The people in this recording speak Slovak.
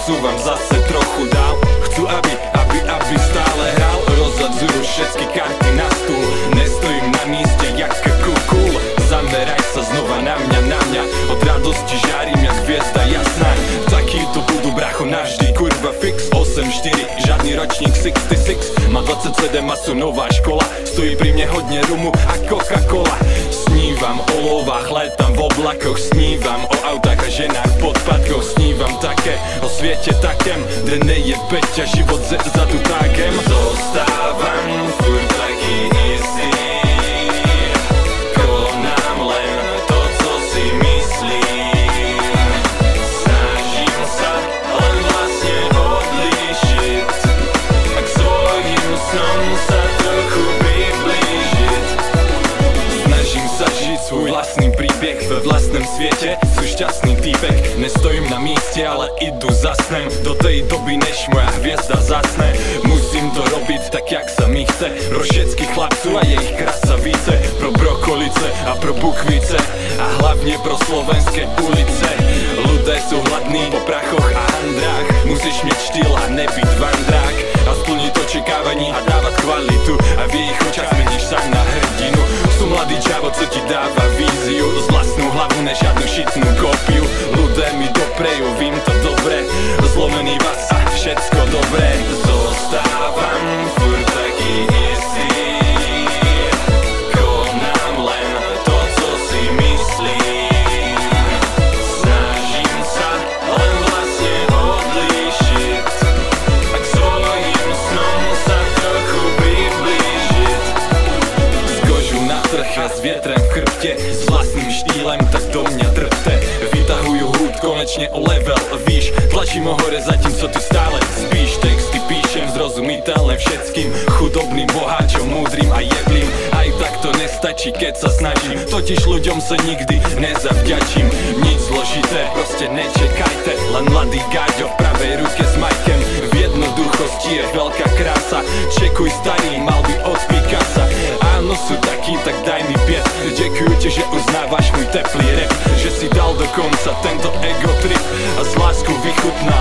posúvam zase trochu dál. Chcú, aby stále hral. Rozhadzujú všetky karty na stôl. Nestojím na mieste jak kukul. Zameraj sa znova na mňa. Od radosti žárím jak hviezda jasná. Taký to budú bracho navždy, kurva fix. 8-4, žiadny ročník 66. Má 27 a sú nová škola. Stojí pri mne hodne rumu a Coca-Cola. Snívam o lovách, letam v oblakoch. Snívam o autách a ženách v podpadkoch. Snívam také, o svete takém, kde neje beťa, život zadu tákem. Zostávam furt taký istý. Konám len to, co si myslím. Snažím sa len vlastne odlíšiť a k svojim snom sa trochu priblížiť. Snažím sa žiť svoj vlastný príbeh ve vlastnom svete. Sú šťastný týpek, nestojím na mieste, ale idu za snem. Do tej doby, než moja hviezda zasne, musím to robiť tak, jak sa mi chce. Pro všetkých chlapcov a je ich krasavice, pro brokolice a pro bukvice a hlavne pro slovenské ulice. Ľudia sú hladní po prachoch a handrách. Musíš mieť štýl a nebyť vandrák a splniť očekávaní a dávať kvalitu a v ich očách zmeníš sa na hrdinu. Sú mladý čavo, co ti dáva víziu, z vlastnú hlavu, ne žiadnu šitnú kópiu. Ľudia mi doprejú, vím to dobre, zlomený vás a všetko dobré. Zostávam furt taký istý. Konám len to, co si myslím. Snažím sa len vlastne odlíšiť a k svojim snom sa trochu priblížiť. Z kožu na trh a s vietrem v chrbte, s vlastným štýlem tak do mňa drhte. Vytahujú hud konečne o level, víš, tlačím ho hore zatímco ty stále spíš. Texty píšem zrozumiteľne všetkým chudobným, boháčom, múdrym a jeblým. Aj tak to nestačí, keď sa snažím, totiž ľuďom sa nikdy nezavďačím. Nič zložité, proste nečekajte, len mladý gáďo v pravej ruke s majkem. V jednoduchosti je veľká krása, čekuj starý, mal by od Picasa. Áno, sú takí, tak daj mi pies. Ďakujú ti, že uznávaš môj teplý rap, že si dal do konca tento ego trip a z lásku vychutná